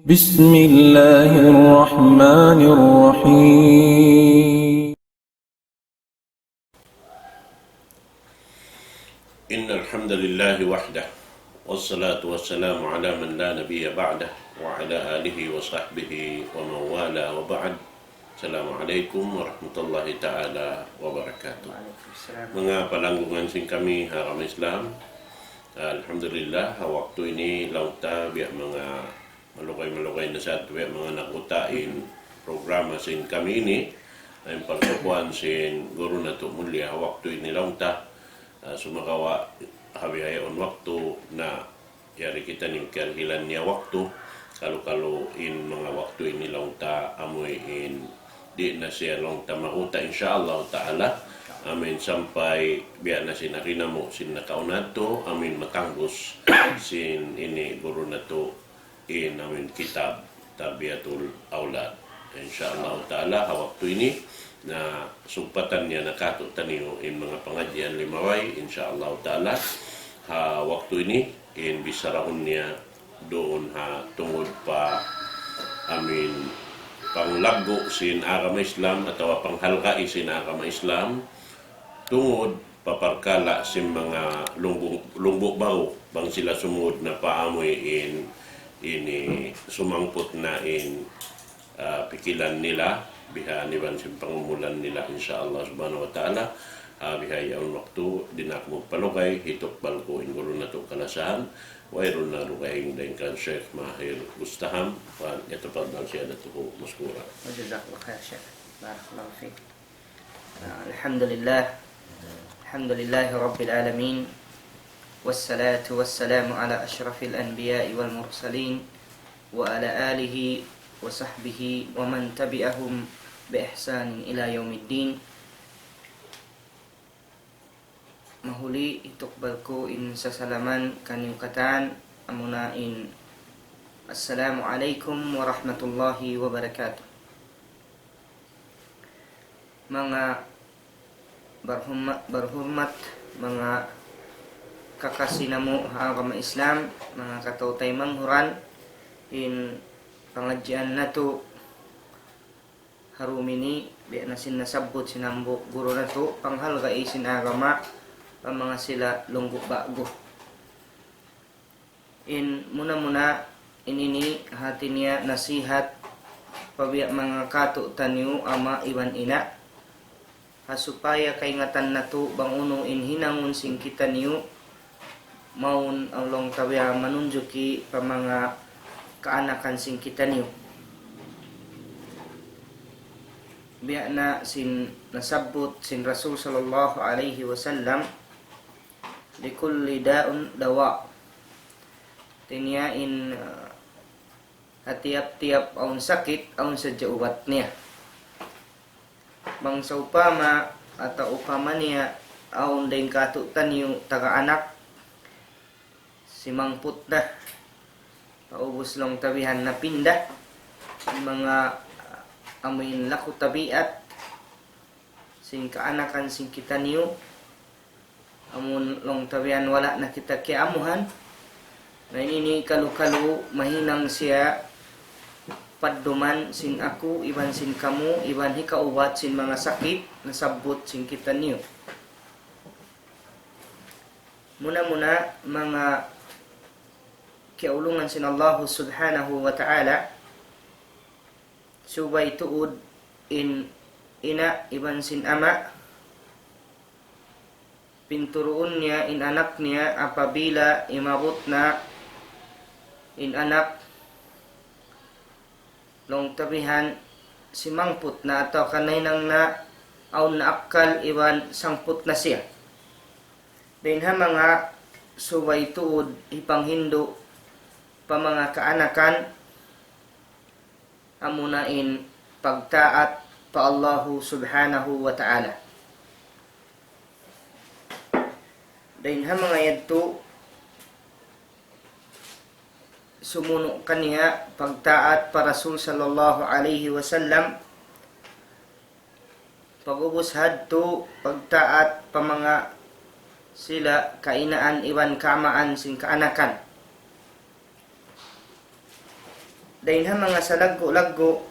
بسم الله الرحمن الرحيم إن الحمد لله وحده والصلاة والسلام على من لا نبي بعده وعلى آله وصحبه ومن والاه وبعد. Assalamu alaikum warahmatullahi ta'ala wabarakatuh. Mga palanggungan sing kami haram Islam, alhamdulillah waktu ini lauta biya mga malukay na sa biya mga nakutain programa sing kami ini ay pagkakuan sin guru na tumulya waktu ini lauta sumakawa habihayon waktu na yari kita ning kerhilan niya waktu kalau in mga waktu ini lauta amoy in di na siya long tamahuta insyaallah ta'ala. Amin sampai biya na sinakina mo sin nakaunato amin matanggos sin ini guru na to in amin kitab Tarbiyatul Aulad insyaallah ta'ala. Waktu ini na sumpatan niya nakatutan niyo in mga pengajian limaway insyaallah ta'ala. Waktu ini in bisarahun niya doon tungod pa amin panglago sin agama Islam atau panghalgai sin agama Islam tungod paparkala sin mga lumbok bago bang sila sumud na paamoy ini sumangpot na in pikilan nila biha niban sin pangumulan nila insyaallah subhanahu wa ta'ala. Biha yaon waktu dinak mo palugay hitok balko in gulo na to kalasahan wairun na rugaying dahin kan Sheikh Mahir Bustaham wa yatafaddal siya na to maskura. Jazakallah khair Sheikh. Barakallahu fiik. Alhamdulillah rabbil alamin. Wassalatu wassalamu ala asyrafil anbiya'i wal mursalin wa ala alihi wa sahbihi wa man tabi'ahum bi ihsanin ila yaumiddin. Mahuli itukbal ko in sasalaman kanyukatan amunain. Assalamualaikum warahmatullahi wabarakatuh. Mga berhormat mga kakasinamo agama Islam, mga katautay manghuran in pengajian nato harumini biya na sinasabot sinambo guru nato panghalgai sin agama ang mga sila lunggok bago. In muna inini hati niya nasihat pabiya mga kato tanyo ama iwan ina hasupaya kaingatan nato bang uno in hinangon sing kita niyo maun ang long tabiya manunjuki pa mga kaanakan sing kita niyo biya na sin nasabot sin Rasul sallallahu alaihi wasallam likulli da'un dawa. Tiniyain tiap-tiap aun sakit aun sadya ubat niya. Bangsa upama atau upama niya aun daing katutan yung taga-anak simangput na paubos lang tabihan na pindah mga amin laku tabiat sing kaanakan sing kita niyo amun long tabian wala na kita kiamuhan na ini kalu mahinang siya padduman sin aku iban sin kamu iban hikaubat sin mga sakit nasabot sin kita niyo. Muna mga kiaulungan sin Allah subhanahu wa ta'ala subay tuud in ina iban sin ama pinturuun niya in anak niya apabila imabot na in anak long tabihan simangput na atau kanay nang na aun na akal iwan sangput na siya. Din ha mga subay tuod ipang Hindu pa mga kaanakan amunain pagtaat pa Allahu subhanahu wa ta'ala. Dahin ha mga yadto sumuno kaniya pagtaat pa Rasul sallallahu alaihi wasallam pagubos hadto pagtaat pa mga sila kainaan iwan kamaan sing kaanakan Dahil mga sa laggo-laggo,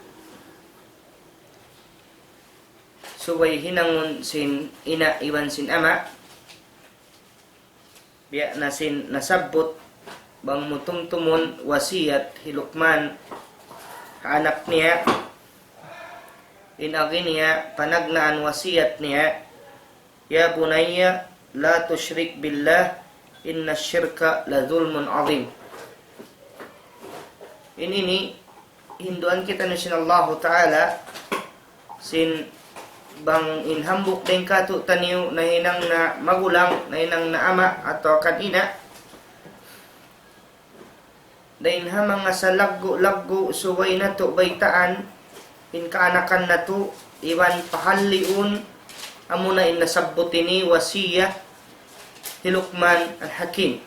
suway hinangon sin ina iwan sin ama, biya na sin nasabot, bang mutungtumon wasiyat hilukman anak niya, inagi niya panagnaan wasiyat niya, ya bunayya la tushrik billah inna syirka la zulmun azim. Ini hinduan kita ni sin Allah Ta'ala sin bang inhambuk din kato taniw na hinang na magulang, na hinang na ama atau kanina, dahin ha mga sa laggo-laggo suway na to baytaan in kaanakan na to iwan pahaliun amuna in nasabutini wasiya Hilukman al-Hakim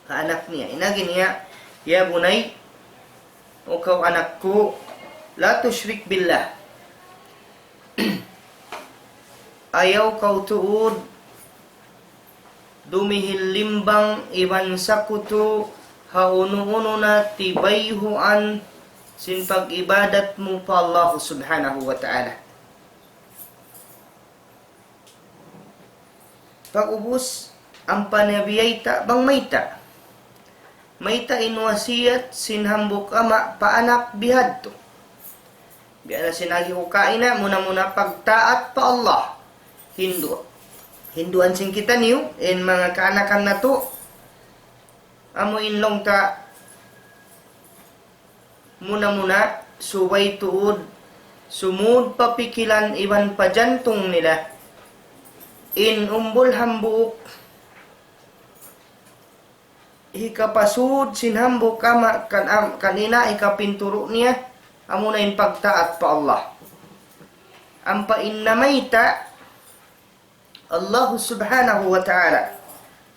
kaanak niya inagin niya, ya bunay, o kaw anak ko, la tushrik billah, ayaw kau tuod dumihil limbang iwan sa kuto hauno-uno na tibayhuan sin pag-ibadat mo pa Allah subhanahu wa ta'ala. Pag-ubos ang panabiyay ta bang mayta inwasiyat sin hambuk ama paanak bihadto biya na sinagi ko kaina muna pagtaat pa Allah hinduan sing kita niyo in mga kaanakan na to amo inlong ta muna suway tuod sumud papikilan iwan pa jantong nila in umbol hambuk hikapasud sinhambuk kama kanina ikapinturo niya amo na in pagtaat pa Allah ang painnamayta Allah subhanahu wa ta'ala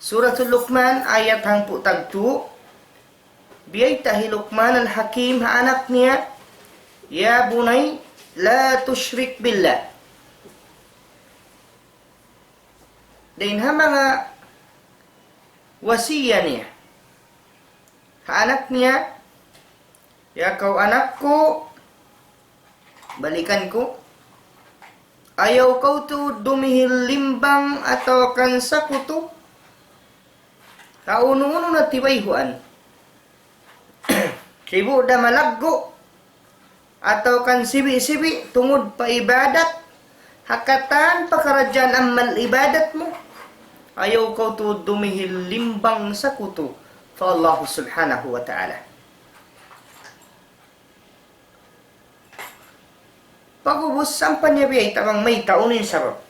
Suratul Luqman ayat hang putag 2 biyay tahi Luqman al-Hakim ha anak niya, ya bunay la tushrik billah. Din ha mga wasiya niya ha anak niya, ya kau anak ko, balikan ko, ayaw kau tu dumihil limbang atau kan sakuto kauno-uno na tibayhuan sibu da malaggo atau kan sibi-sibi tungod pa ibadat hakatan pakarajaan amal ibadat mo ayaw kau tu dumihil limbang sakuto fa Allah subhanahu wa ta'ala. Pagubos ang panyabiyay tamang may taunin sarap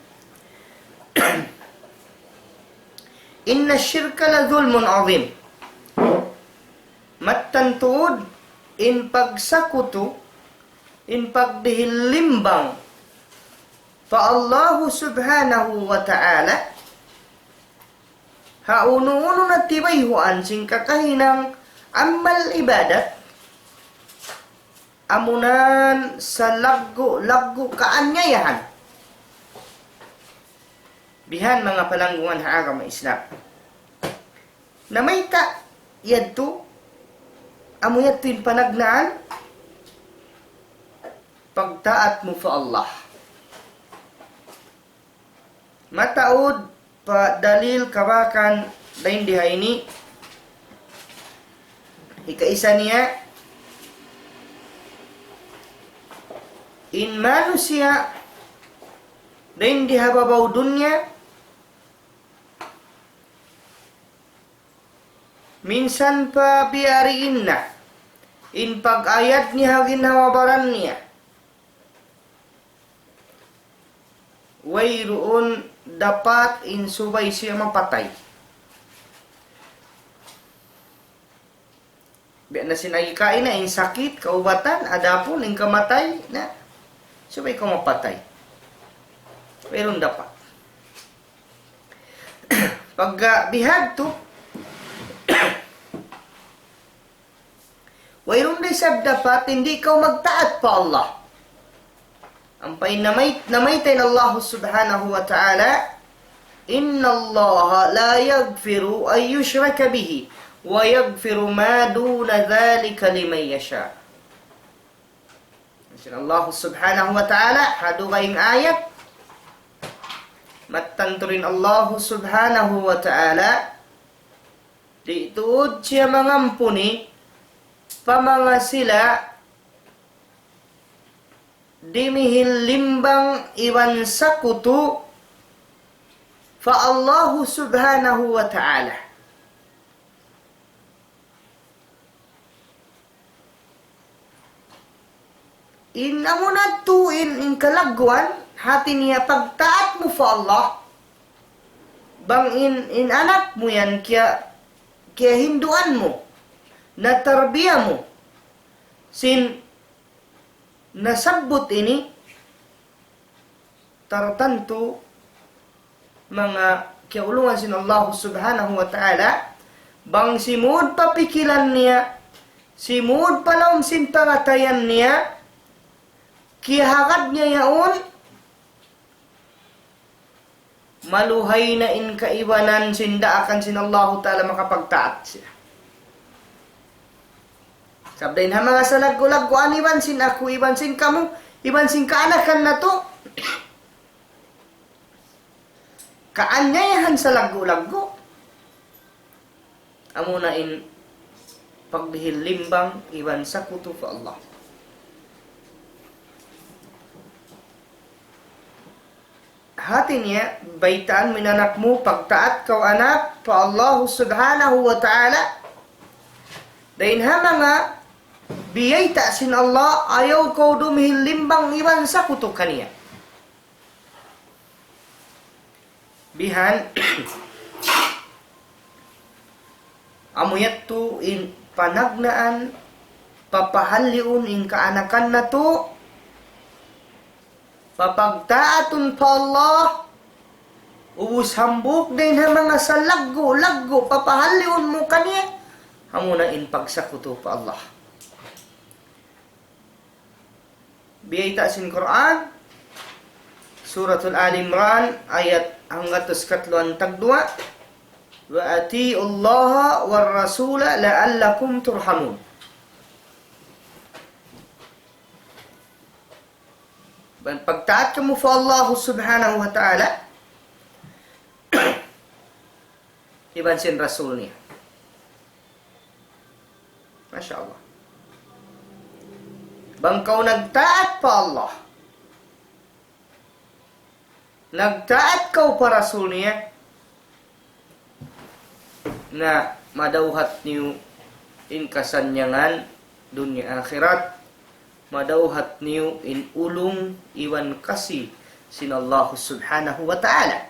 inna syirka la zulmun azim. Mattantuod in pagsakuto, in pagdihil limbang pa Allah subhanahu wa ta'ala hauno-uno na tibayhuan sing kakahinang amal ibadat amunan sa laggo kaanyayahan. Bihan mga palanggungan ha agama Islam. Na may ta yadto amo yadto in panagnaan pagtaat mo fa Allah. Mataod pa dalil kawakan dain dihaini ikaisa niya in manusia dain dihababaw dunya minsan pa biariin na in pag-ayat niya ginawabaran niya wayroon dapat in subay siya mapatay biya na sinagikain na in sakit kaubatan adapon in kamatay na subay ko mapatay wayroon dapat pag bihag to wayroon day sab dapat hindi ikaw magtaat pa Allah. Ang painnamaytay na Allah subhanahu wa ta'ala, inna Allah la yaghfiru ay yushraka bihi wa yaghfiru ma duna dhalika liman yasha. Allah subhanahu wa ta'ala hadu kaing ayat mattanturin Allah subhanahu wa ta'ala di tuod siya mangampuni pamanga sila dimihil limbang iwan sakutu fa Allah subhanahu wa ta'ala. Inamunad tu in kalagwan hati niya pagtaat mo fa Allah bang in anak mo yan kaya hinduan mo na tarbiya mo sin nasabot ini tartanto mga kiaulungan sin Allah subhanahu wa ta'ala bang simud papikilan niya simud palawm sin pangatayan niya kihagad niya yaon maluhay na in kaiwanan sindaakan sin Allah ta'ala makapagtaat siya. Sabdain ha mga salag-ulaguan iban sin ako, iban sin kamo, iban sin kaanakan na to. Kaanyayahan sa lagu-lagu. Amo na in pagbihil limbang iban sa kuto fa Allah. Hati niya, baitaan minanak mo, pagtaat kau anak, pa Allah subhanahu wa ta'ala. Dahin ha mga biyay ta sin Allah, ayaw kau dumihil limbang iwan sa kuto kaniya. Bihan, amuyat tu in panagnaan, papahaliun in kaanakan na to, papagtaatun pa Allah, ubus hambuk din ha mga sa laggo, papahaliun mo kaniya, hamuna in pagsakuto pa Allah. Biyay ta sin Quran, Suratul Al-Imran, ayat hanggatos katluan tagdua, wa ati'u Allah war rasula la'allakum turhamun. Pagtaat ka mo fa Allah subhanahu wa ta'ala iban sin Rasul niya. Masya Allah. Bangkaw nagtaat pa Allah, nagtaat kaw pa Rasul niya na madawhat niyo in kasanyangan dunya akhirat, madawhat niyo in ulong iwan kasi sin Allah subhanahu wa ta'ala.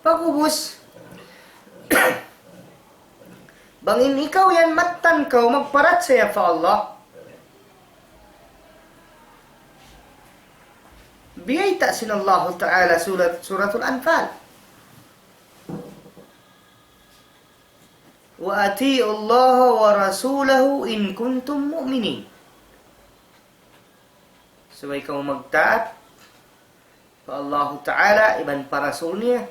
Pagubos, bangin ikaw yan matan kaw magparat saya fa Allah. Biyay ta sin Allah ta'ala suratul Anfal. Wa ati'u Allah wa rasulahu in kuntum mu'minin. Sabay kang magtaat pa Allah Ta'ala iban para rasul niya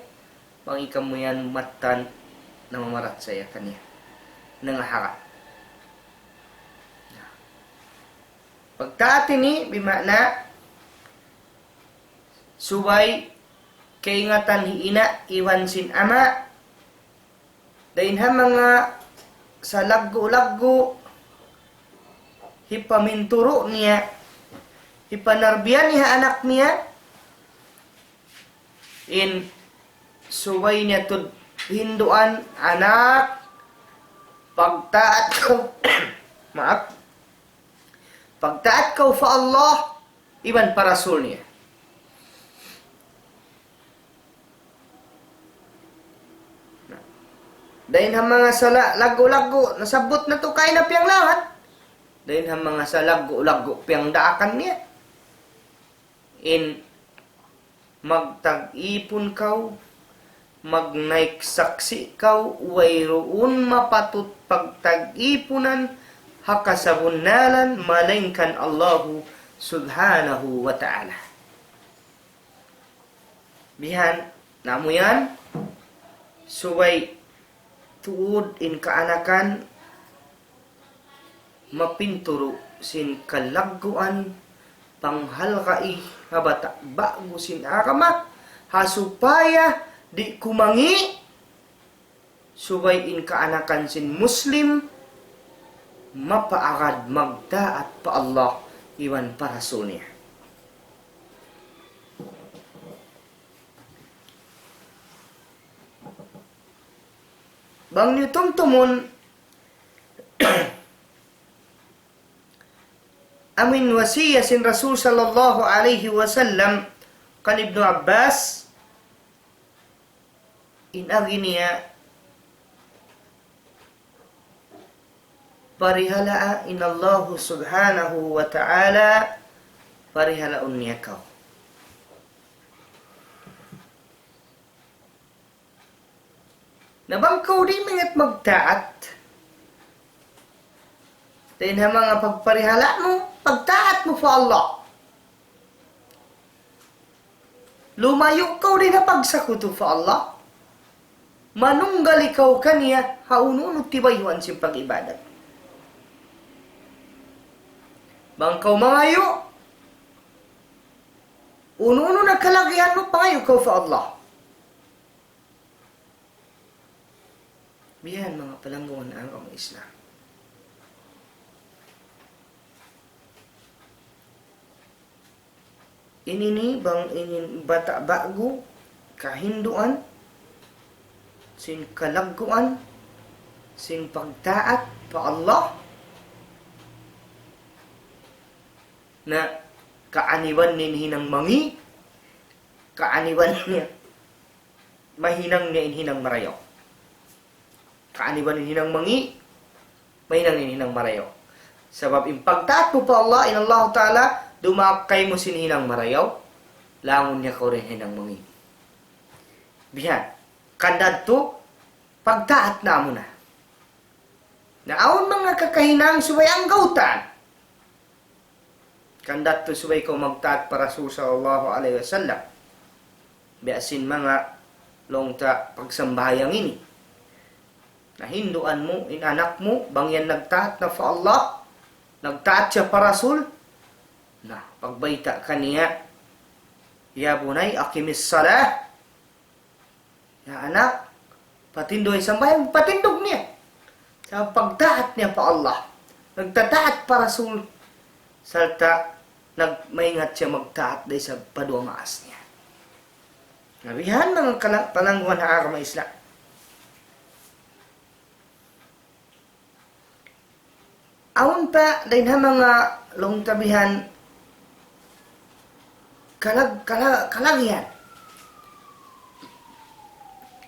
bang ikaw mo yan matan na mamarat sa iya kanya nangaharap. Pagtaat ini bimakna subay kaingatan hiina iwan sin ama dahin ha mga sa laggo-laggo hipaminturo niya, hipanarbiyan niya anak niya, in suway niya to hinduan anak, pagtaat ko, maaf, pagtaat ko fa Allah, iban para rasul niya. Dahin ang mga sala, lago-lago, nasabot na to kay na piyang lahat. Dahin ang mga sa lago-lago, piyang daakan niya. In magtag-ipon kaw, magnaiksaksi kaw, wayroon mapatut pagtag-ipunan, hakasabunalan, malingkan Allahu subhanahu wa ta'ala. Bihan, namo yan, Subay tuod in kaanakan mapinturo sin kalagguan panghalkai habata bago sin akama hasupaya di kumangi subay in kaanakan sin Muslim mapaagad magdaat pa Allah iwan para sunya. Bang nitumtumon amin wasiya sin Rasul sallallahu alaihi wasallam kan Ibnu Abbas inagi niya parihala inallahu subhanahu wa ta'ala parihalaun niya kau. Nabangkaw di mingat magtaat. Dahil na mga pagparihala mo, pagtaat mo sa Allah. Lumayo ka rin na pagsakuto sa Allah. Manunggal ikaw kaniya, haununod tibayuan siyang pag-ibadat. Bangkaw mangayo, uno-uno na kalagihan mo, pangayo ka sa Allah. Biyan mga palangguan ang mga Islam. Ini bang ini bata bago kahinduan sin kalagguan sin pagtaat pa Allah na kaaniwan nin hinang mangi kaaniwan niya mahinang niya hinang marayaw. Kaaniban ni hinang mangi, may nang hinang marayaw. Sabab impagtaat mo pa Allah, in Allah Ta'ala, dumakay mo sin hinang marayaw, langon niya ko rin hinang mangi. Bihan, kandad to, pagtaat na mo na. Naawon mga kakahinang subay ang gautan. Kandad to subay ko magtaat para sallallahu alaihi wasallam. Biasin mga longta pagsambayang ini. Na hinduan mo, inanak mo, bangyan nagtaat na sa Allah, nagtaat siya para Rasul, na pagbaita kaniya, ya bunay, akimis salah, ya anak, patindoy sa bayan, patindog niya, sa pagtaat niya pa Allah, nagtataat para Rasul, salta, nagmaingat siya magtaat dahil sa paduamaas niya. Nabihan mga palangguan na agama Islam. Aun pa din ha mga longtabihan kalagyan.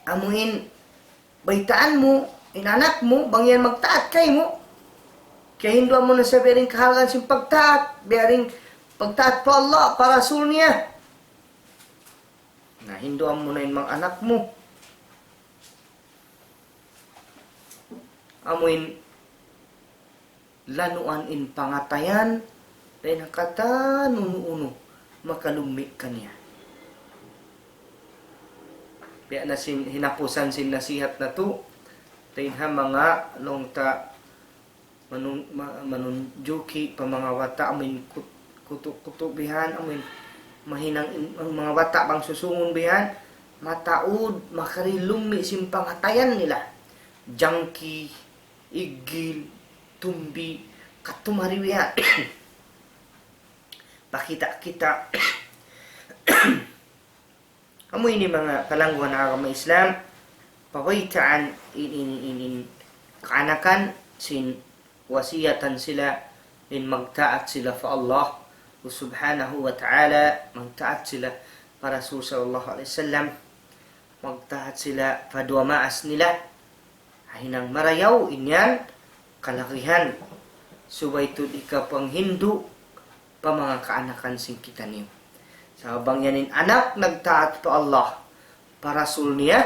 Amuhin baitaan mo, inanak mo, bangyan magtaat kay mo. Kaya hinduan mo na sa bering kahalagan siyang pagtaat, bering pagtaat pa Allah, para Rasul niya. Na hinduan mo na yung mga anak mo. Amuhin lanuan in pangatayan dahil nakata nuno makalumi kaniya. Kaya na hinapusan sin nasihat na to dahil ha mga longta manunjuki pa mga wata amin kutuk bihan amin mahinang mga wata bang susungon bihan mataud makarilumi sin pangatayan nila jangki igil tumbi katumariwihan pakita kita amo ini mga kalangguan na agama Islam pawaitaan in kaanakan sin wasiyatan sila in magtaat sila sa Allah subhanahu wa ta'ala magtaat sila para Rasul sallallahu alaihi wasallam magtaat sila paduamaas nila hinang marayaw inyan kalakihan subay tud ika pang Hindu pa mga kaanakan sing kita niyo sa bangyanin anak nagtaat pa Allah para Rasul niya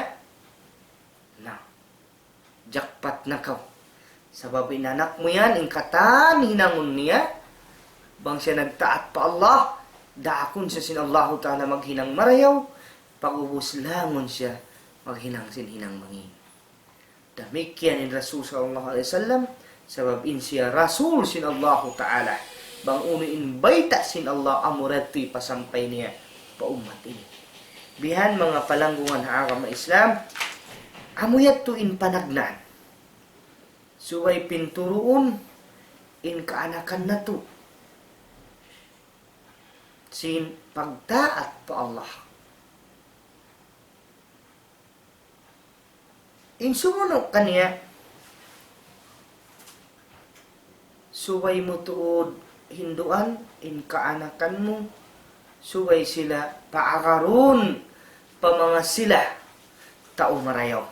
na jakpat na kaw sabab inanak mo yan ingkatan hinangon niya bang siya nagtaat pa Allah daakon siya sin Allah Ta'ala maghinang marayaw pag-ubos langon siya maghinang-hinang mangi. Demikian in Rasul sallallahu alaihi wasallam sebab insya Rasul sin Allah Ta'ala bang unuin baita sin Allah amurati pasampay niya pa umat ini. Bihan mga palanggungan ha agama Islam amuyat tu in panagnan. Suway pinturuon in kaanakan na to. Sin pagtaat pa Allah. In sumunok kaniya, suway mo tuod hinduan, in kaanakan mo, suway sila paakaroon, pa mga sila, tao marayaw.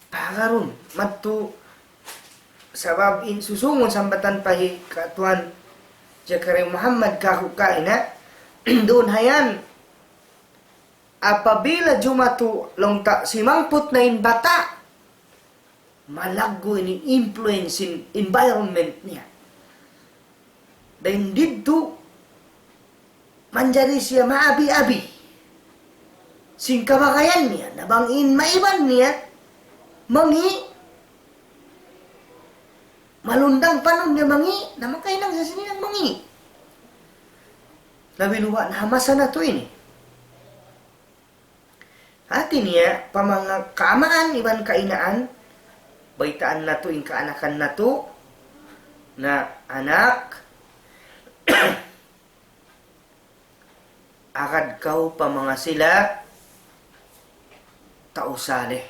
Paakaroon, madto, sabab in susungon sambatan pahi katuan, Jakari Muhammad kahukain ha, doon hayan, apabila jumatu longta simangput na in bata, malago ini influence in environment niya. Dan dito, manjari siya maabi-abi. Sing kabakayan niya, nabangin maiban niya, mangi, malundang panon niya mangi, namakay lang sa sinilang mangi. Labiluwa na hamasa na to ini. Hati niya, pamanga kamaan, iban kainaan, baitaan na to, in kaanakan na to, na anak, agad kau pamanga sila, tao saleh,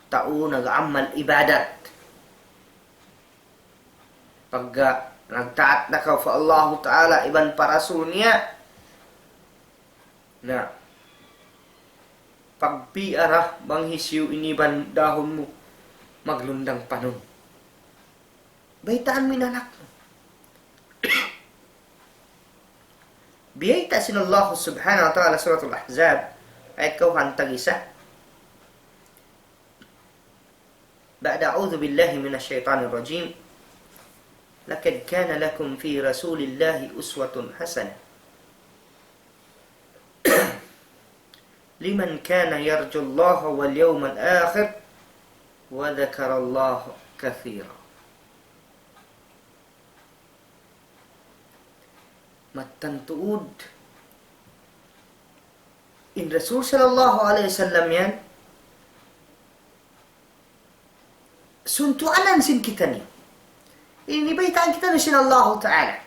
tao nag-amal ibadat. Pagka nagtaat na kau fa Allah Ta'ala, iban parasul niya, na pagpiarah bang hisyu iniban dahon mo maglundang panon. Baitaan mo anak mo. Biyayta sin Allah subhanahu wa ta'ala suratul Ahzab ayat kauhan tag-isa. Ba'da a'udhu billahi minasyaitanir rajim. Lakad kana lakum fi rasulillahi uswatun hasanah. Liman kana yarju Allah wal yawmal akhir wa dhakara Allah kathira. Matantuud in Rasul sallallahu alaihi wasallam yan suntuanan sin kita niyo. Inibaitaan kita na sin Allah Ta'ala.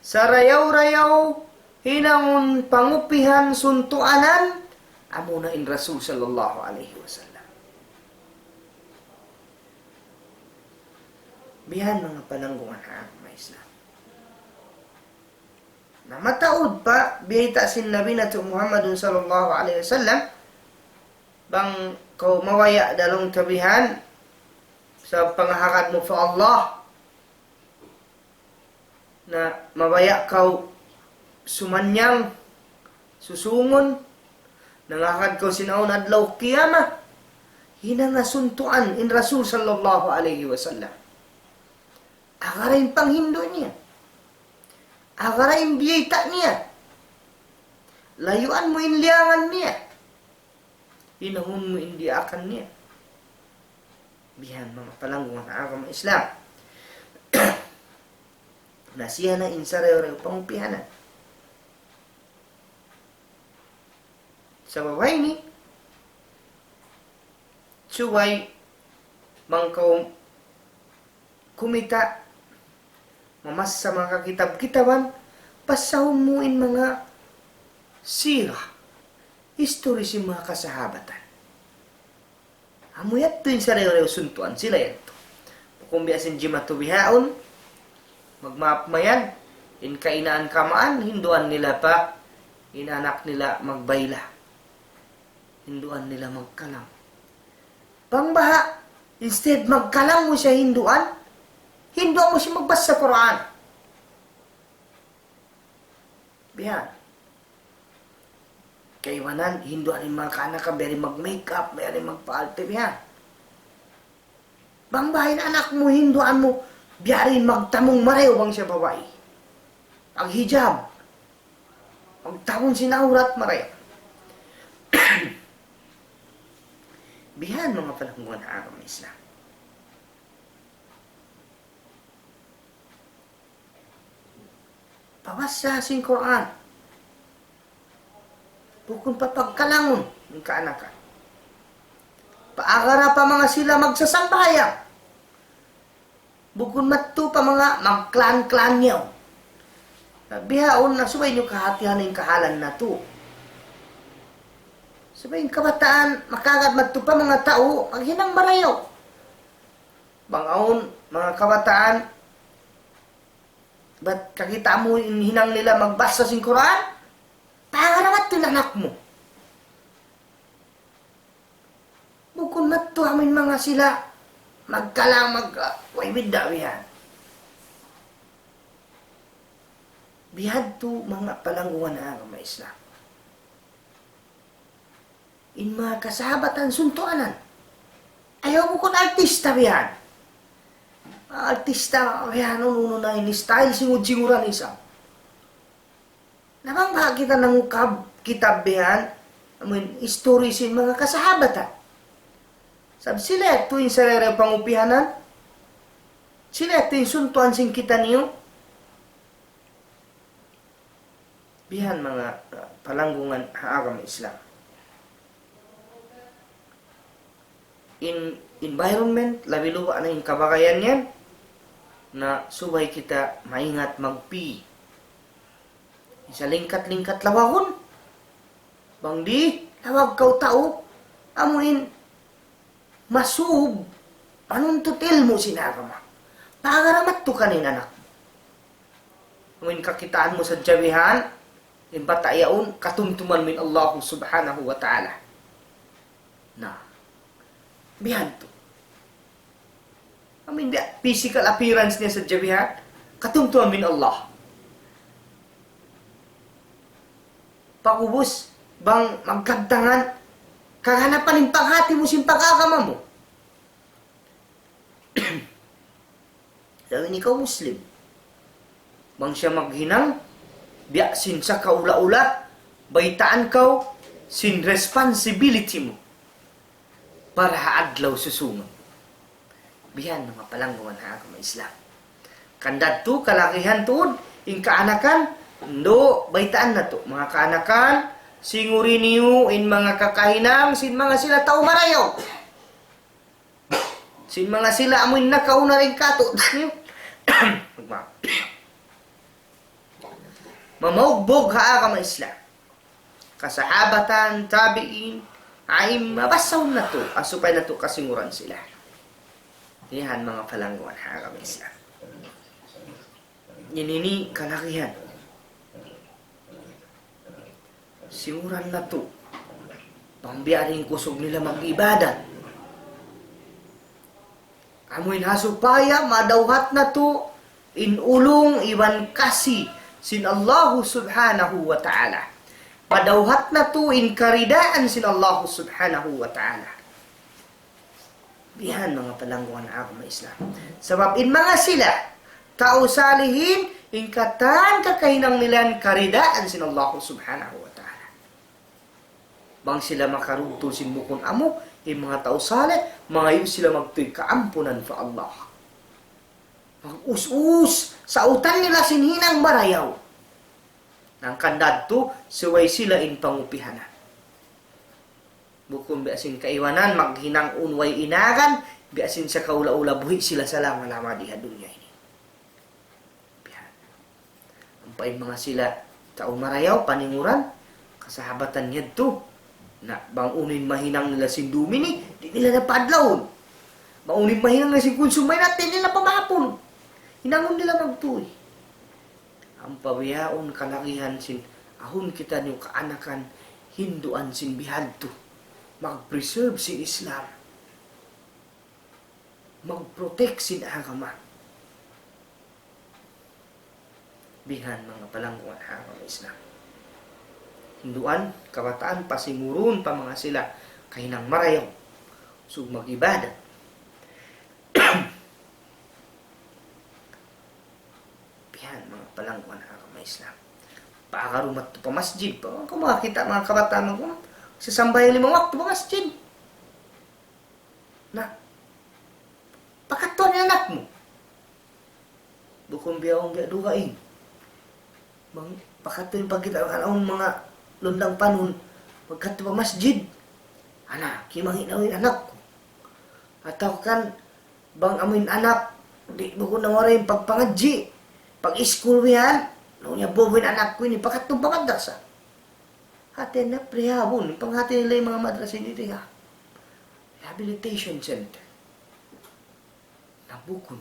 Sa rayaw-rayaw hinangon pangupihan suntuanan amuna in Rasul sallallahu alaihi wasallam. Bihan mga pananggungan ha, mga Islam. Na mataod pa, biyayta sin Nabi na Muhammadun sallallahu alaihi wasallam, bang kau mawaya dalong tabihan sa pangahakad mo sa Allah, na mawaya kau sumanyang, susungon, nangakad ko sinaon adlaw kiyama, hinangasuntuan in Rasul sallallahu alaihi wasallam. Agarain panghindo niya. Agarain biyayta niya. Layuan mo inliangan niya. Hinahon mo indiakan niya. Bihan mga palanggungan na agama Islam. Nasiya na insarew-rew pangupihanan. Sa babay ni suway mangkaw kumita mamas sa mga kakitab-kitaban pasahon mo in mga sira history si mga kasahabatan. Amuyat to in sa rew-rew suntuan sila yan to. Kung biyasin jimatu bihaon magmap mayan in kainaan kamaan hinduan nila pa inanak nila magbayla. Hinduan nila magkalam. Pangbaha, instead magkalam mo siya hinduan, hinduan mo siya magbasa sa Quran. Bihan. Kaiwanan, hinduan yung mga kanak ka, beri mag-makeup, beri magpa-alte, bihan. Bangbahin anak mo, hinduan mo, biyarin magtamong marew bang siya babae. Ang hijab. Magtawon sinaurat maraya. Bihan mga palangguan na agama Islam. Pabasa sing Quran. Bukun pa pagkalangon ng kaanakan. Paagara pa mga sila magsasambahayan. Bukun matto pa mga magklan-klan niyo. Bihaon na subay nyo kahatihan ng kahalan na to. Subay yung kabataan, makagad matto pa mga tao, maghinang marayaw. Bangaon, mga kabataan, ba't kakita mo hinang nila magbasa sing Quran? Pangaramat to anak mo. Bukun matto amin mga sila, magkalang waywida bihan. Bihad to mga palangguan na agama Islam. In mga kasabatan suntuanan. Ayaw mo kung artista bihan. Artista bihan, uno na ini style singud-singuran isa. Namang ba kita nangukab kitab bihan, history sin mga kasahabatan. Sabi sila ito yung sarere pangupihanan. Sila ito yung suntuan sing kita niyo. Bihan mga palanggungan agama Islam. In environment, labi luwa na yung kabagayan yan, na subay kita maingat magpi. Isa lingkat-lingkat lawahon. Bang di, lawag kau tao, amuin, masub, panuntutil mo sinagama. Pagaramat to kanin anak. Amuin kakitaan mo sa jabihan, imbatayaon katumtuman min Allah subhanahu wa ta'ala. Na, bihan to. I mean, the physical appearance niya sa jabihan, katumtuman min Allah. Pagubos, bang magkagtangan, kaganapan ng panghati mo sin pagkakama mo. Dahil ikaw Muslim, bang siya maghinang, biya sin sa kaula-ula, baitaan kaw sin responsibility mo para haadlaw susunod. Bihan mga palangguan na agama Islam. Kandad to, kalakihan tuod, in kaanakan, no, baitaan na to. Mga kaanakan, singuri niyo in mga kakahinang, sin mga sila tao marayaw. Sin mga sila amoy nakauna rin kato. Mamaugbog ha agama Islam. Kasahabatan, tabiin, ay mabasaw na to. Asupay na to kasinguran sila. Yan mga palangguan ha agama Islam. Yanini kalakihan. Singuran na to. Pambiyaring kusog nila mag-ibadat. Amoy nasupaya, madawhat na to. Inulong, iwan kasi sin Allah subhanahu wa ta'ala. Padawhat na to in karidaan sin Allah subhanahu wa ta'ala. Bihan mga palangguan na agama Islam. Sabab in mga sila, tao salihin, in katan kakahinang nilan karidaan sin Allah subhanahu wa ta'ala. Bang sila makarugtol sin mukon amo, in mga tao salih, mga sila magtuy kaampunan fa Allah. Mag-us-us, sa utan nila sinhinang marayaw. Nang kandad to, suway sila in pangupihanan. Bukong biasin kaiwanan, maghinang unway inagan, biasin sa kaula-ula buhi sila sa lama-lama diha dunya ini. Bihan. Ang pain mga sila, tao marayaw, paninguran, kasahabatan niya to, na bang unin mahinang nila sindumi ni, di nila napadlawon. Bang unin mahinang nila sinkonsumay natin, nila pamapon. Hinangon nila magtuloy. Ang pawiyaon kalakihan sin ahon kita niyo kaanakan hinduan sin bihadto. Mag-preserve sin Islam. Mag-protect sin agama. Bihan mga palangguan agama Islam. Hinduan, kabataan, pasingurun pa mga sila kahinang marayaw. So mag-ibadat. Bihan mga palangguan agama Islam. Paakarumat to pa masjid. Kung makakita mga kabataan mo, sasambay 5 waktu pa masjid. Na, pakatuan yung anak mo. Bukong biyawang biya dugain. Pakatuan pagkita ang mga lundang panon, magkato pa masjid. Anak, kimangin awin anak ko. Ataw kan, bang amin anak, di mo ko nawarin pagpangadji. Pag-school yan, nung niya bobin anak ko ini, pakatong pangadrasa. Hati na prehabon, panghati nila yung mga madrasa dito nga. Rehabilitation center. Nabukon.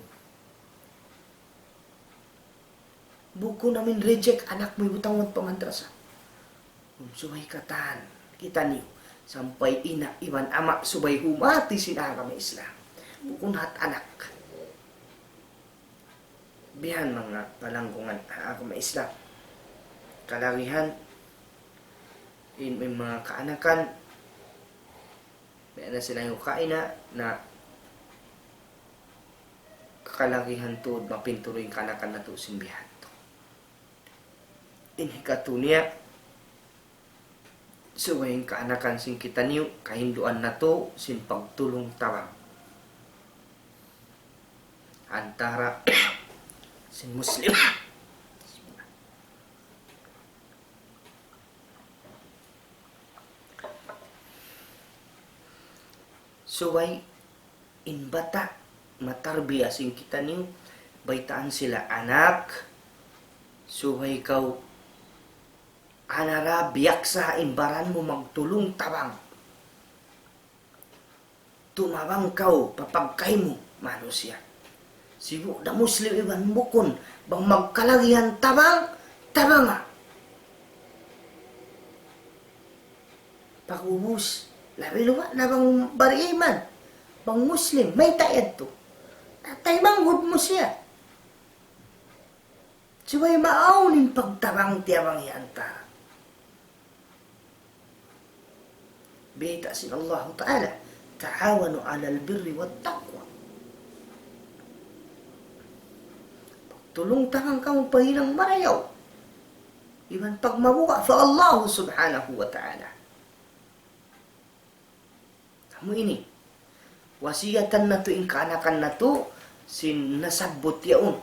Buko namin reject anak mo ibutang pa madrasa. Subay katan, kita niyo. Sampai ina, iban ama, subay humati sinara may Islam. Bukon hat anak. Bihan mga palangkungan ako may Islam. Kalawihan, may mga kaanakan, may na sila yung kaina na kalakihan to, mapinturo yung kaanakan na to simbihan to. Inhikatu niya, suwayin kaanakan sing kita niyo, kahinduan na to, sin pagtulong tawang. Antara sin Muslim. Suway inbata matarbiya sing kita niyo, baitaan sila anak, suway kau anara biyak sa imbaran mo magtulong tabang. Tumabang kau, papagkay mo, manusia. Sibu da Muslim iban bukon, bang magkalagihan tabang, tabanga. Pag-ubus, labi luwa na bang bariman, bang Muslim, may tayad to. Natay manghud mo siya. Siway maaunin pagtabang tiyabang iantara. Bita sin Allah Ta'ala, ta'awanu 'alal birri wat taqwa. Tulong tangang kang pahilang marayaw. Iban pagmabuka sa Allah Subhanahu wa Ta'ala. Kamu ini, wasiyatan na to, kaanakan na to, sin nasabot yaon.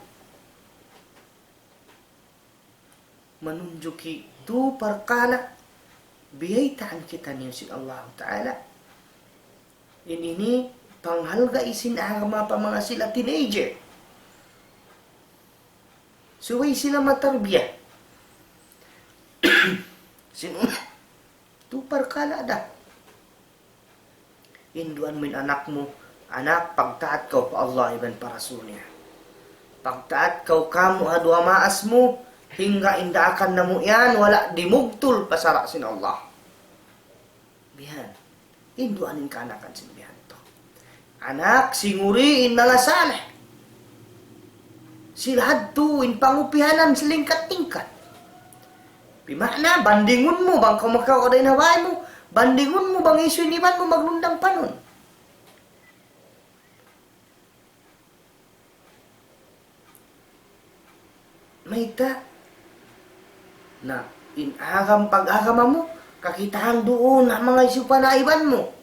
Manunjuki tu perkala biyaitaan kita niyo si Allah Ta'ala. Ini panghalga isin agama pa mga sila teenager. Suway sila matarbiya. Sino? Tu perkala dah. Induan min anak mo, anak, pagtaat kau pa Allah iban pa Rasulnya. Pagtaat kau kamu adwa maas mo, hingga inda akan namo yan, wala dimugtul pasara sin Allah. Bihan, induanin ka anakan sin bihan to. Anak, singuriin mga saleh. Silahad tuwin pangupihanan silingkat-tingkat. Bimakna, bandingun mo bang kumakaw ka rin haway mo, bandingun mo bang isuniman mo maglundang panon. May ta na inagam pag-agama mo, kakitahan doon ang mga isu panaiban mo.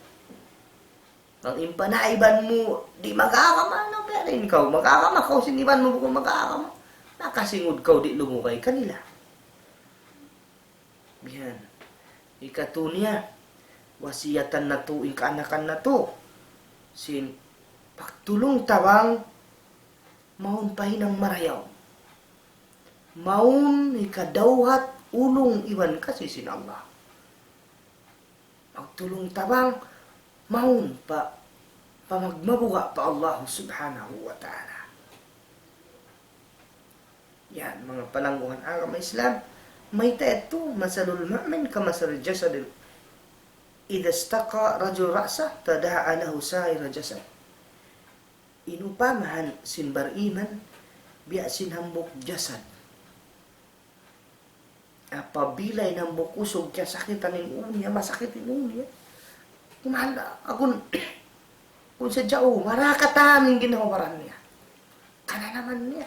Ang impanaiban mo, di mag-agama, ano ba rin ikaw? Mag-agama ka, siniban mo kung mag-agama. Nakasingod ka, di lumukay kanila. Bihan. Ikatunya, wasiyatan na to, kaanakan na to. Sin, pagtulong tabang, maun pahinang marayaw. Maun ikadawhat ulong iwan kasi sin Allah. Pagtulong tabang, maun pa pamagmabuga pa Allah Subhanahu wa Ta'ala. Yan, mga palangguhan agama Islam, may taeto, masalul ma'min ka masal jasadil. Idha staka rajul ra'sa, tada'a lahu sa'ira jasad. Inupamahan sin bariman, biya sin hambok jasad. Apabilay ng bukusog kaya sakitan ng unya, masakit ng unya. Kumanda, akun, kung sa Diyaw, marakatamin ginawaran niya. Kana naman niya.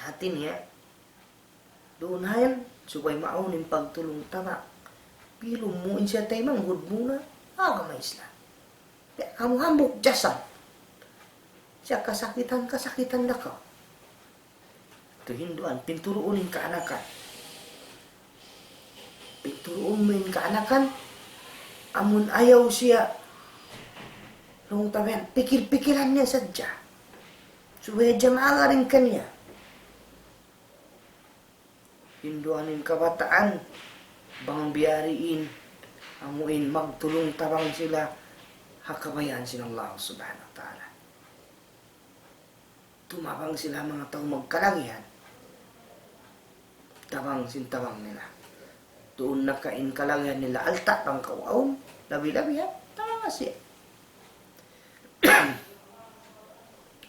Hati niya, Doon hayan, subay maunin pagtulong tama. Pero mo siya tayo manghud muna. May Islam. Kaya kamu hambok jasan. Siya kasakitan na ka. Ito hinduan, pinturuunin kaanakan. Pinturuunin kaanakan. Amun ayaw siya. Nung tabihan, pikir-pikiran niya sadya. Supaya jamaah rin kanya. Hinduanin kabataan. Bang biyariin. Amuin magtulong tabang sila. Hakabayan sila Allah subhanahu wa ta'ala. Tumabang sila mga tao magkalagihan. Tabang sintabang nila. Doon nakain kalagihan nila. Alta pang kawaon. Labi-labi ha. Tama nga siya.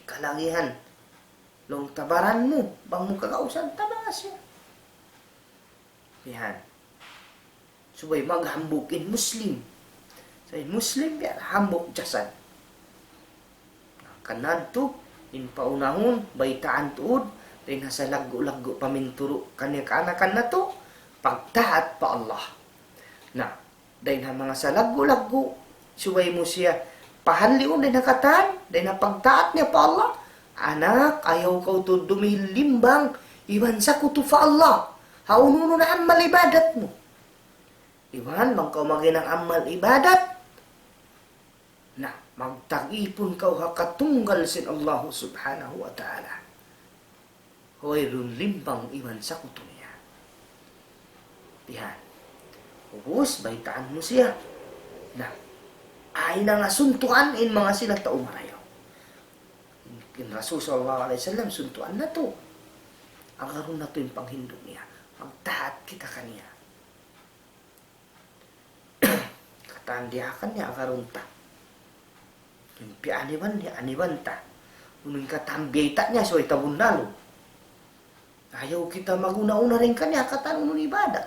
Kalagihan. Long tabaran mo. Bang mo kagausan. Tama nga siya. Yan. Subay maghambukin Muslim. Say Muslim yan. Hambuk jasan. Kanad to. In paunahon, baitaan tuod, rin sa lago-lago paminturo kanya kaanakan na to, pagtaat pa Allah. Na, dahil na mga sa lago-lago, suway mo siya, pahanlion din nakatan, dahil na pagtaat niya pa Allah, anak, ayaw ka to dumilimbang, iwan sa kuto pa Allah, haununo na amal ibadat mo. Iwan, bang ka maginang amal ibadat, na, magtag-ipon kau hakatunggal sin Allah subhanahu wa ta'ala. Hoy run limbang iwan sa kuto niya. Yan. Ubus, baitaan mo siya. Na, ay na nga suntuan in mga sila tao marayaw. In Rasul sallallahu alaihi wasallam, suntuan na to. Ang karoon na to yung panghindog niya. Magtaat kita kaniya. Katandihakan niya ang karoon ta. Yung pianiban niya, aniban ta. Unang katambiyay ta niya, so itabun nalo. Ayaw kita maguna-una rin kanya, katanong ng ibadat.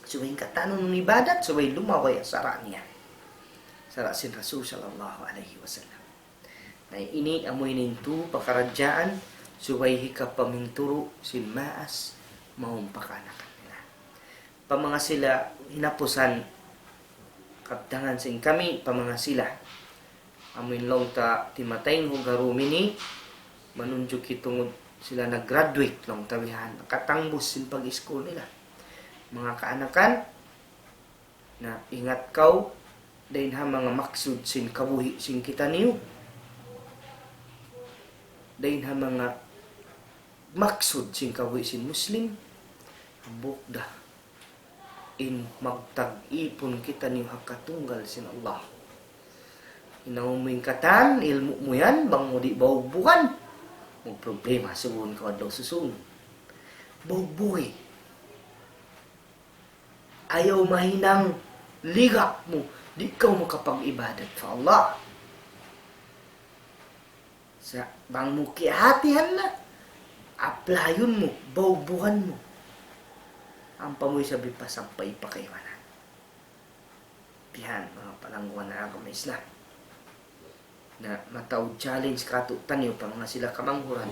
So yung katanong ng ibadat, so yung lumaway ang sara niya. Sara sin Rasul sallallahu alaihi wasallam. Na ini amoy nintu pakaradyaan, so yung hikapaminturo sin maas, maumpakanakan nila. Pamanga sila hinapusan, kaptangan sing kami pamanga sila amin long ta timatay ng garumini manunjuk itungod sila nag-graduate long tabihan nakatangbos sin pag-school nila mga kaanakan na ingat kaw dahin ha mga maksud sin kabuhi sin kita niyo dahin ha mga maksud sin kabuhi sin Muslim hambuk dah in magtag-ipon kita niyo hakatunggal sin Allah. Inauming katan, ilmu mo yan, bang mo di baubukan. May problema, sugun ka daw susun. Baubuhi. Ayaw mahinang ligap mo, di ka makapag-ibadat sa Allah. Sa bang mo kihatihan na, aplayon mo, baubuhan mo. Ang pamoy sabi pa sampay pa kaywanan. Pihan, mga palangguan na agama Islam. Na mataw challenge kato taniyo pa mga sila kamanghuran.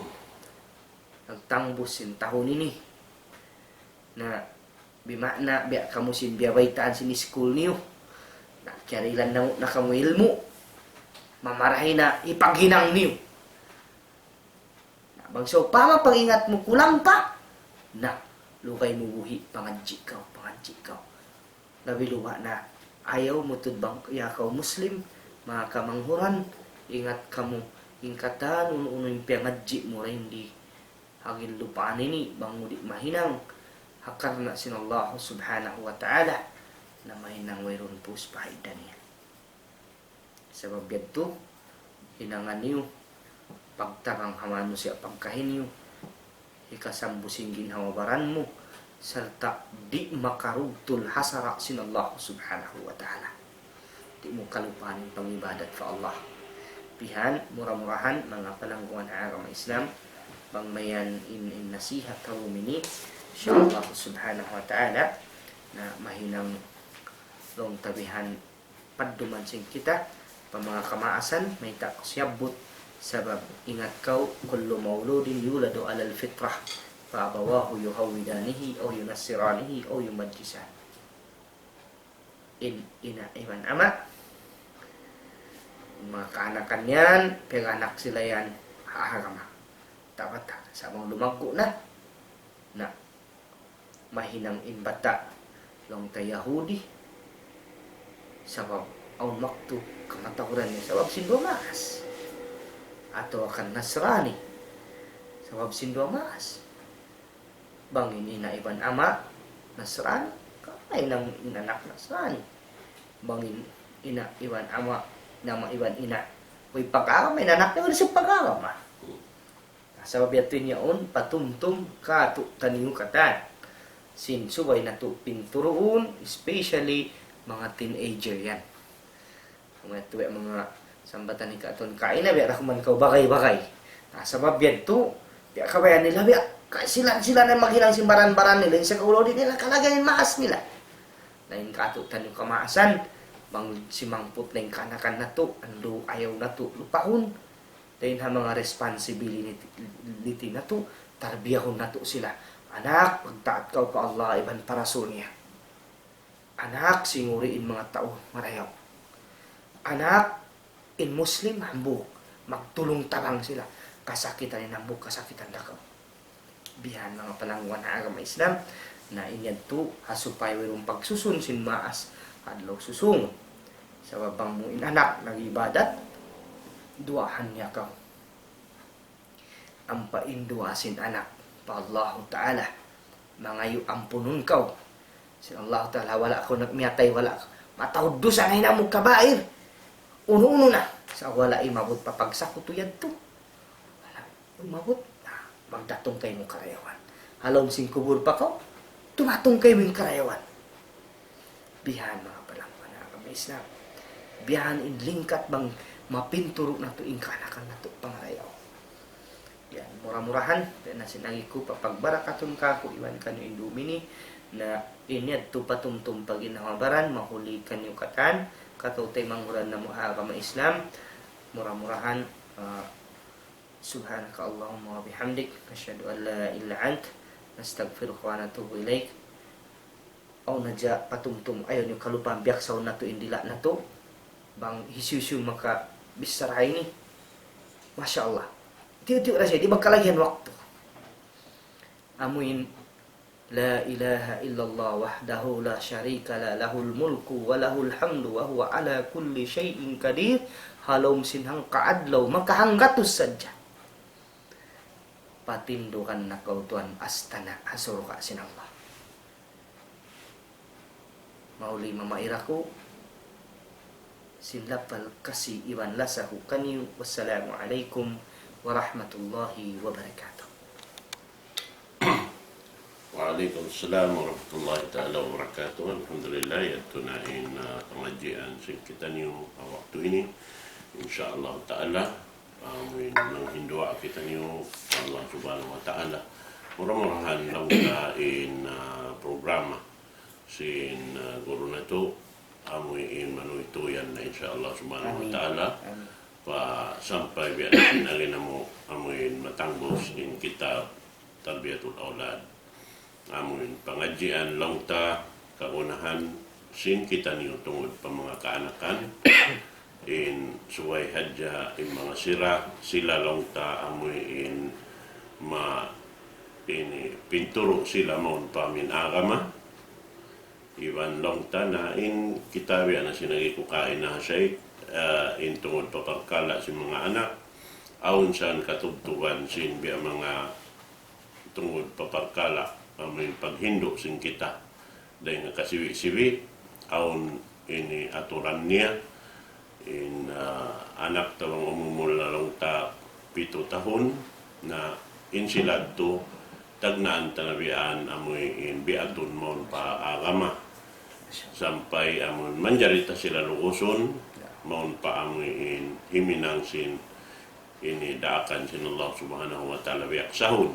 Nagtangbos sin tahon ini. Na bimakna biya kamu sin biyabaitaan sin school niyo. Na kyarilan na kamu ilmu. Mamarahin na ipaghinang niyo. Na bangso pa mapangingat mo kulang pa. Na lukay mo buhi, pangadji ka. Labi luwa na, ayaw mo tudbang yakaw Muslim, mga kamanghuran, ingat kamu, ingkatan, uno yung pangadji mo rin di, hagin lupaan ini, bang mo di mahinang, hakar na sin Allah subhanahu wa ta'ala, na mahinang mayroon po sa pahidan niya. Sabab yadto, hinangan niyo, pagtarang haman mo siya pagkahin niyo, ikasambusin ginhawabaran mo serta di makarugtul hasara sin Allah subhanahu wa ta'ala. Di mo kalupahan yung pangibadat sa Allah. Pihan, murah-murahan, mga palangguan na agama Islam, bangmayan in nasihat karumini, insyaAllah subhanahu wa ta'ala, na mahinang long tabihan paduman sing kita, pa mga kamaasan, may takosyabot, Sabab, ingat kau, kullu mauludin yuladu alal fitrah, fa abawahu yuhawidanihi, o yunassiranihi, o yumajjisan. Ina iwan ama, mga kaanakan yan, anak sila yan, haharama. Dapat sa mga lumangko na mahinang inbata, long ta Yahudi, sabab, aun maktu, kamatahuran niya, sabab sindumas. Atau akan Nasrani, sabab sindumas. Bangin ina iban ama, Nasrani, ay nang inanak Nasrani. Bangin ina iban ama, nama iban ina, uy pag-aram, may nanak na wala sa pag-aram. Sabab yato niyaon, patumtum kato taniyo katan. Sinsubay na to pinturoon, especially mga teenager yan. Mga tuwe mga sambatan ni katon kain na biya man kau bagay-bagay. Sabab yan to, biya kabayan nila biya. Sila na maghilang simbaran-baran nila, sa kaulo din nila kalagayan maas nila. Lain kato taniyo kamaasan, bang simangput na yung kanakan na to, ando ayaw na to, lupahon. Dahil ha mga responsibility na to, tarbiyahon na to sila. Anak, pagtaat kau ka Allah, iban parasul niya. Anak, singuriin mga tao, marayaw. Anak, in Muslim, hambuk. Magtulong tabang sila. Kasakitan ni hambuk, kasakitan na kau. Bihan mga palangwan na agama Islam, na inyan to, hasupay wirong pagsusun sin maas, adlaw susung. Sa babang mo inanak, nag-ibadat, duahan niya kau. Ang painduasin anak pa Allah Ta'ala, mangayo ampunon kau. Si Allah Ta'ala, wala ako nagmiyatay, wala ako. Matawad doon sana na mo kabair. Uno-uno na. Sa wala imabot papagsako to yan to. Wala imabot. Magdatong kayo mong karayawan. Halom sing kubur pa kau, tumatong kayo mong karayawan. Bihan mga palangwan na kami Islam. Bihan in lingkat bang mapinturo na to ingkanakan na to pangarayaw. Yan, murah-murahan. Na sinagi ko papagbarakaton ka ko iwan kanyo indumini na inyad to patumtum pag inamabaran mahuli kanyo katan katutay manghuran na muhagama Islam. Murah-murahan. Subhanaka Allahumma wa bihamdik asyhadu an la ilaha illa ant nastaghfiruka wa natubu ilaik. Aw nadya patumtum ayon yung kalupaan biyak sa na to indila na to bang hisyusyu maka bisaray ni. Masya Allah. Tiyo-tiyo na siya. Di magkalagyan waktu. Amuin. La ilaha illallah wahdahu la syarika la lahul mulku wa lahul hamdu wa huwa ala kulli syai'in qadir. Halom sinhang kaadlaw makahanggatus sadya. Patindukan na kau tuan astana asuruka sinallah. Mauli mamairaku silapal kasi iwan lasahu kaniyu. Wassalamualaikum warahmatullahi wabarakatuh. Waalaikumsalam warahmatullahi ta'ala wabarakatuh. Alhamdulillah, yato na pengajian kita niyo waktu ini. InsyaAllah ta'ala menghindua kita niyo Allah subhanahu wa ta'ala. Murah-murahan lang program sin guru na to amuin manuituyan na insyaAllah subhanahu wa ta'ala pa sampai biar sinalin mo amuin matanggos in kitab Tarbiyatul Aulad. Amuin pengajian lang ta kaunahan sin kita niyo tungod pa mga kaanakan in suway hadya in mga sila lang ta amuin ini pinturo sila maun pamin agama iwan lang ta na in kitabi na sinagi kukain na siya in tungod papagkala si mga anak aun saan katugtugan sin biya mga tungod papagkala amin paghindo sin kita dahil nga kasiwi-siwi aun ini aturan niya in anak tawang umumul na lang ta 7 tahun na insilad to tagnaan tanabian amoy in biatun mon pa agama sampai amon manjarita sila luuson mon pa amoy in himinang sin ini daakan sin Allah subhanahu wa ta'ala biak sahun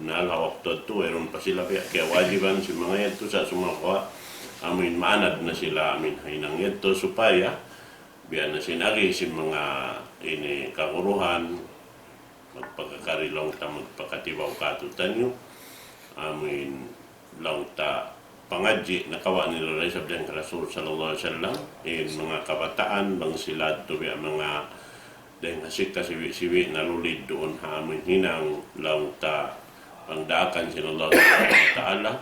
nala waktu tu eron pa sila biak kaya wajiban si mga yato sa sumakwa amin maanad na sila amin hinang yato supaya biya na sinagi si mga ini kaguruhan magpagkakarilong ta magpakatibaw katutan nyo amin lang ta pangadji nakawa nila rin sabdang Rasul sallallahu alaihi wasallam in mga kabataan bang sila to biya mga dahil hasik siwi-siwi nalulid doon ha amin hinang lang ta ang daakan sila Allah Ta'ala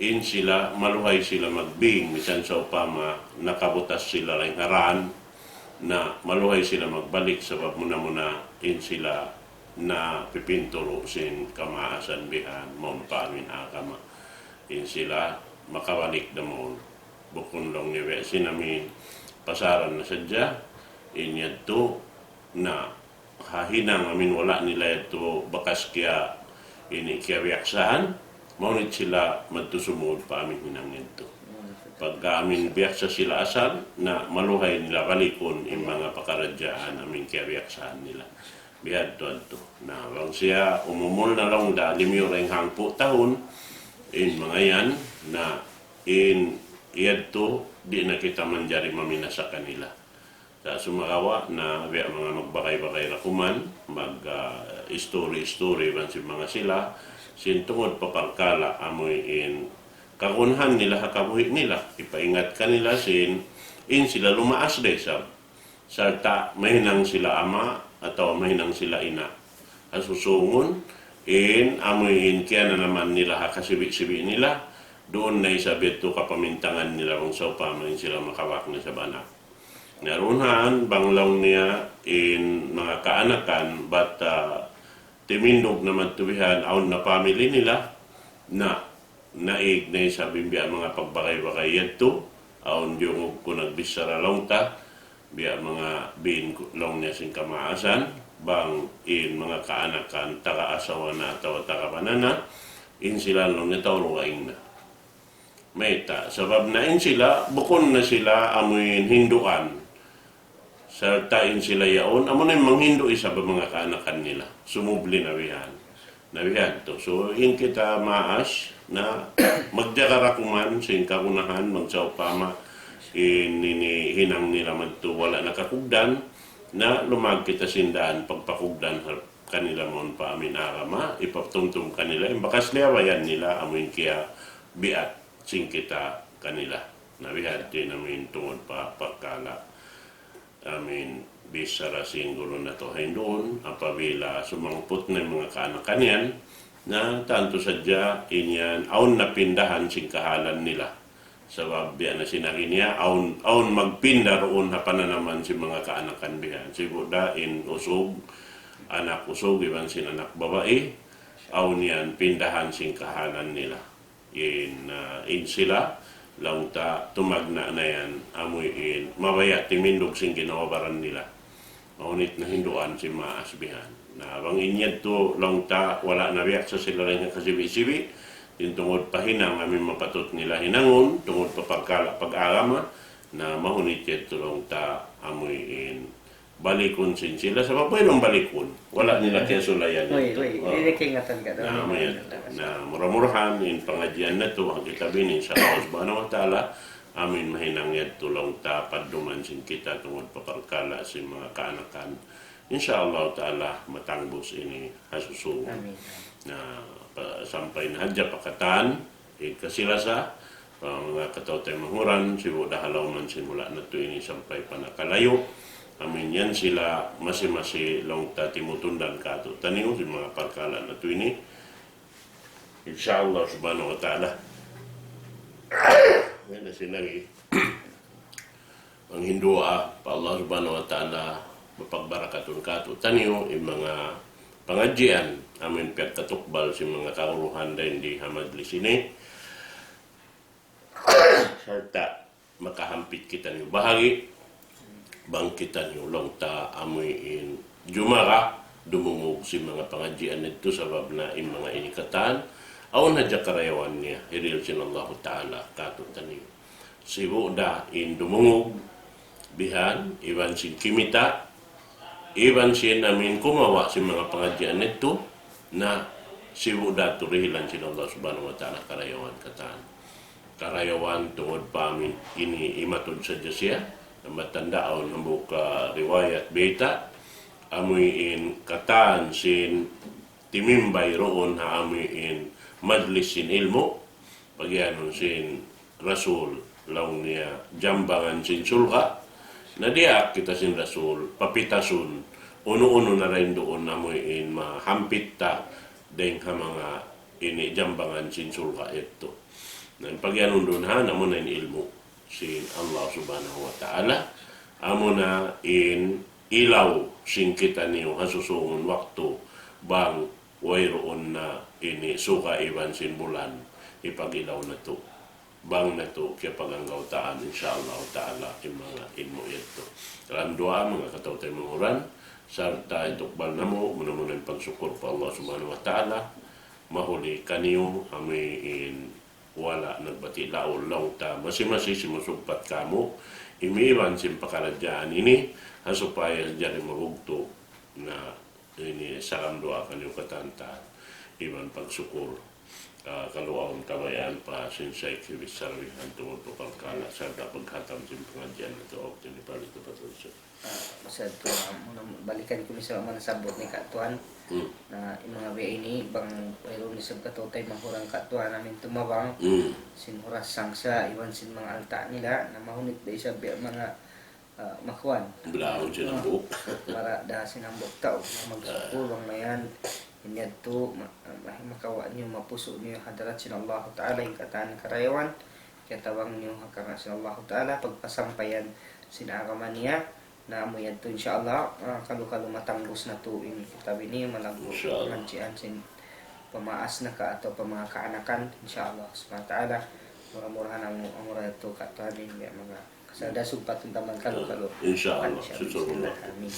in sila maluhay sila magbing misan sa upama nakabutas sila rin haraan na maluhay sila magbalik sabab muna in sila na pipinturo sin kamaasan bihan mon pamin akama in sila makawalik na mon bukon long niwe sinamin pasaran na sadya in yadto na hahinang amin wala nila ito bakas kaya ini kaya biyaksahan maunit sila magtusumod pa amin hinang ito pagka amin biyaksa sila asal na maluhay nila balikon yung mga pakaradyaan amin kaya biyaksahan nila bihad to na bang siya umumol na lang da limyo ring hangpo tahon in mga yan na in iyad to di na kita manjari mamina sa kanila sa sumagawa na biya mga magbakay-bakay na kuman mag story man si mga sila sintungod paparkala amoy in kagunhan nila hakabuhi nila ipaingat kanila in sila lumaas de sa sarta mahinang sila ama atau mahinang sila ina asusungon in amoy in kaya na naman nila hakasibi-sibi nila doon na isabit to kapamintangan nila kung sa upamain sila makawak na sa banak narunhan banglaw niya in mga kaanakan but timindog naman tuwihan aun na family nila na naig na sa bimbia mga pagbakay-bakay yato aun yung ko nagbisara lang ta biya mga bin long niya sing kamaasan bang in mga kaanakan taga-asawa na ataw taga-panana in sila long niya tawrugaing na mayta sabab na in sila bukon na sila amoy hinduan sartain sila yaon amo na yung manghindo isa ba mga kaanakan nila sumubli na wihan to so in kita maas na magjakarakuman sing kakunahan magsaupama hinang nila man to wala nakakugdan na lumag kita sindaan pagpakugdan kanila mon pa amin arama ipagtumtum kanila bakas liawayan nila amin kaya biat sing kita kanila nabihad din amin tungod pa pagkala amin bisara singgulo na to doon apabila sumangput na mga kaanakan yan na tanto sadya inyan aun napindahan sing kahalan nila sabab biya na sinari niya aun magpinda roon hapana naman si mga kaanakan biyan siguro in usog anak usog iban sin anak babae aun yan pindahan sing kahalan nila in sila lang ta tumagna na yan amoy in mabaya timindog sing ginawabaran nila maunit na hinduan si maasbihan na bang inyad to lang ta wala na biyak sa sila rin kasibi-sibi din tungod pahinang amin mapatot nila hinangon tungod papagkala pag-arama na mahunit yan tulong ta amoy in balikon sin sila sa papayong balikon wala nila kaya sulayan kingatan ka na na mura-murahan in pangadyan na to ang kitabinin sa Allah subhanahu wa ta'ala amin mahinang yan tulong ta paduman sin kita tungod papagkala sin mga kaanakan insyaallah ta'ala matangbos ini hasusungo na sampai na hadya pakatan kasilasa mga katawtay mahuran sibo dahalaw man simula na to ini sampai panakalayo amin yan sila masi-masi lang tatimutundan ka to taniw si mga pagkala na to ini insyaallah subhanahu wa ta'ala yan na sinari ang hindua pa Allah subhanahu wa ta'ala mapagbarakatun ka to taniw yung mga pangadjian amin piyat katukbal si mga kauruhan din di hamadli sini sarta makahampit kita niyo bahagi bangkitan niyo long ta amuin jumara dumungog si mga pangadjian nito sabab na in mga inikatan aw na jakarayawan niya hiril sinallahu ta'ala katutan niyo sibu da in dumungog bihan iban sin kimita iban sin amin kumawa si mga pangadjian nito na sibu datu rihilan sin Allah subhanahu wa ta'ala karayawan kataan karayawan tungod pa amin ini imatod sa siya na matandaon ang buka riwayat beta amuin katan sin timimbay roon ha amuin majlis sin ilmo pagyanon sin rasul law niya jambangan sin sulha na diak kita sin rasul papitasun uno-uno na rin doon amuin mahampit ta dahil ka mga ini jambangan sin sulha ito na pagyanon doon ha namo na ilmo sin Allah subhanahu wa ta'ala amo na in ilaw sin kita niyo hasusungon waktu bang wayroon na ini suka iban sin bulan ipagilaw na to bang na to kaya paganggaw taan insyaAllah ta'ala yung mga ilmo ito kalang doa mga katawtay manguran sarta itukbal na mo muna pagsukur pa Allah subhanahu wa ta'ala mahuli kaniyo amin wala nagbati laol ta masimasi simusugpat kamo imiwan sin pakaladyaan ini hasupaya jari mahugto na ini salam doa kanyo katanta iban pagsukur kaluawang kabayaan pa sinsay kibis sarwihan tungod po pagkala sarta paghatam sin pengajian ito o tinipalit na patrusyo Masad to, balikan ko ni sa mga nasabot ni Katuan na yung mga biya ini bang mayroon ni sab katutay mahurang Katuan namin tumabang sinhuras sangsa iwan sin mga alta nila na mahunit da isa biya mga makuan bilahon siya ng buhok para da sinambok tao na magsukulong na yan inyad to makawa niyo mapuso niyo hadarat sin Allah Ta'ala yung kataan karayawan kaya tawang niyo hakaran sin Allah Ta'ala pagpasampayan sinagaman niya na mo yan to insyaAllah kalu-kalu matanggos na to in kitab ini malago ngancian sin pamaas na ka atau pamanga kaanakan insyaAllah subhanahu wa ta'ala murah-murahan ang amura ito katuhanin mga kasada sumpat ng taman kalu-kalu insyaAllah amin